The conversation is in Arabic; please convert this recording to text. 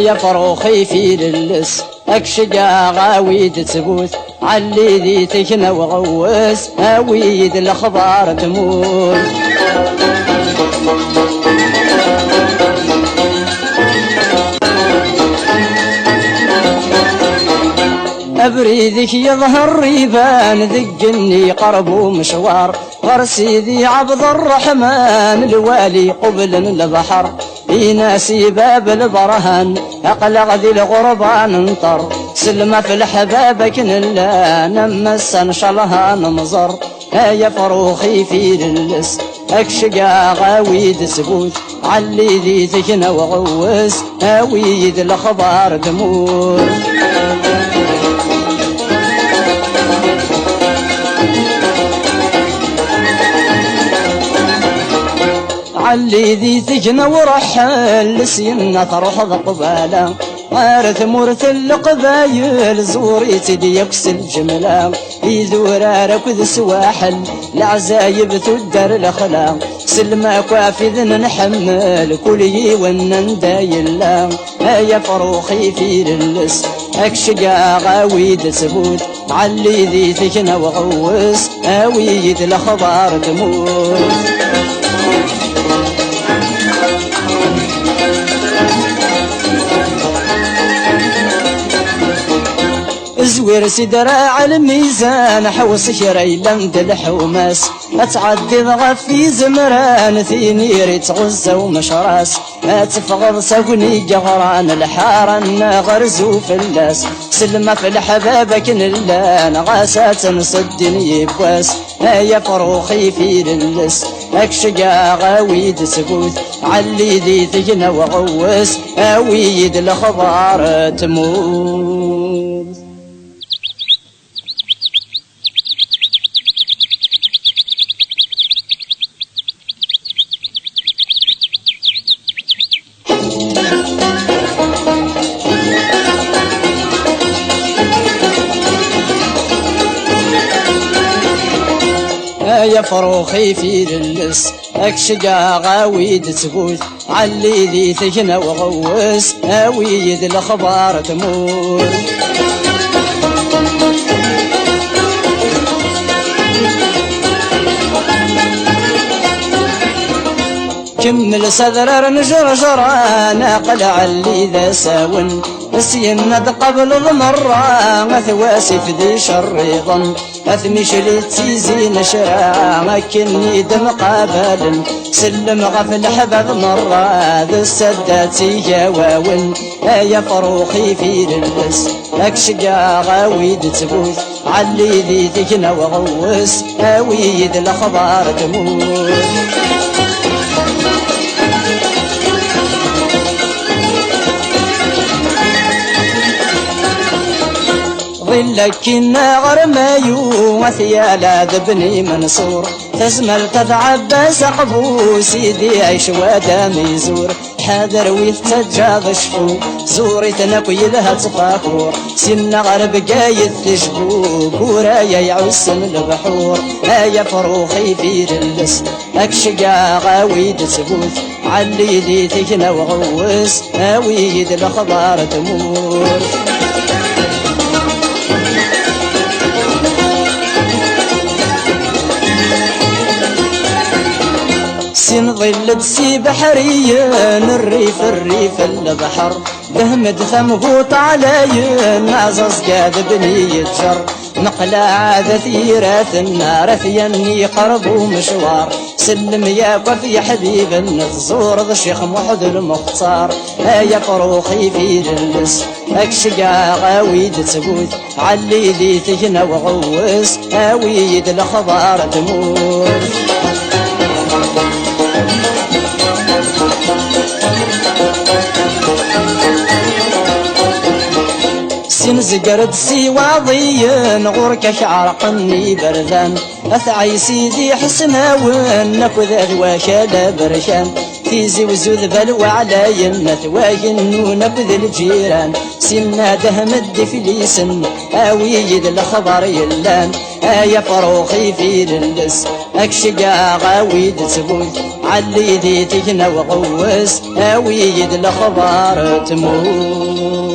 يا فروخي في للس اكشقا غاويد تبوت علي ذي تكنا وغوس هاويد الاخبار تموت. أبريدك يظهر ريبان ذقني قرب ومشوار غرسي ذي عبد الرحمن الوالي قبل البحر في ناسي باب البرهان أقلق ذي الغربان انطر سلمة في الحباب كنلا نمس انشلها ننظر يا فروخي في للس اكشقا غاويد سبوت علي ذي تكنا وغوس هاويد الاخبار تموت. علي ذي تكنا ورحل لسينا تروح ذقبالا غارث مرثل قبايل زوري تدي يكسل جملا يزورارك ذي سواحل العزايب تدر الاخلاق سلما كوافذ نحمل كلي ونندايلا يا فروخي في للس اكشقا غاويد سبوت علي ذي تكنا وغوس هاويد الاخبار تموت. زوير سدراع الميزان حوس شري لمد الحوماس اتعدي ضغفي زمران ثينيري تغزة ومشراس اتفغض سقني جغران الحارن غرزو فلاس سلمة في الحباب كنلان غاسات نصدني بواس يا فروخي في للس اكشقا غاويد سكوت علي ذي تجنا وغوس هاويد الاخبار تموت. يا فروخي في للس اكشقا غاويد تفوت علي ذي تكنا وغوس هاويد الاخبار تموت. كمل صدر نجرجران قلع اللي ذا ساون سيند قبل المرة مثواسي في ذي شريضا أثمي شليتي زين شراع كني دم قابل سلم غفل حباب مرة ذا السداتي جواون يا فروخي في للس اكشقا غاويد تبوث علي ذي تكنا وغوس هاويد الاخبار تموت. ظلك النغر مايو وثيالا ذبني منصور تزمل تذعب سقبو سيدي عيش ودام يزور حاذر ويتجاض شفو زوري تنقي لها تفاكور سن غرب قايد تشبو قورايا يعسن البحور يا فروخي في للس اكشقا غاويد تبوث علي ذي تكنا وغوس هاويد الاخبار تموت. سين ظل بسي بحريين الريف البحر دهمد ثمغوط عليين عزز قاد بني يتجر نقلة عادة ثيرات النار ثيني قرب ومشوار سلم يا وفي حبيب النزور ذا الشيخ محد المختار يا فروخي في للس اكشقا غاويد تبوث علي ذي تجنا وغوس هاويد الاخبار تموت. سين زقرد سي واضيين غورك شعرقني بردان اثعي سيدي حسناون نكو ذا وكالا برشان تيزي وزوذ بلوى على يمة واين نبذ الجيران سنا دهم الدفليسن اويد الخبر يلان يا فروخي في رلس اكشقا غاويد تبوث علي ذي تكنا وغوس اويد الخبر تموت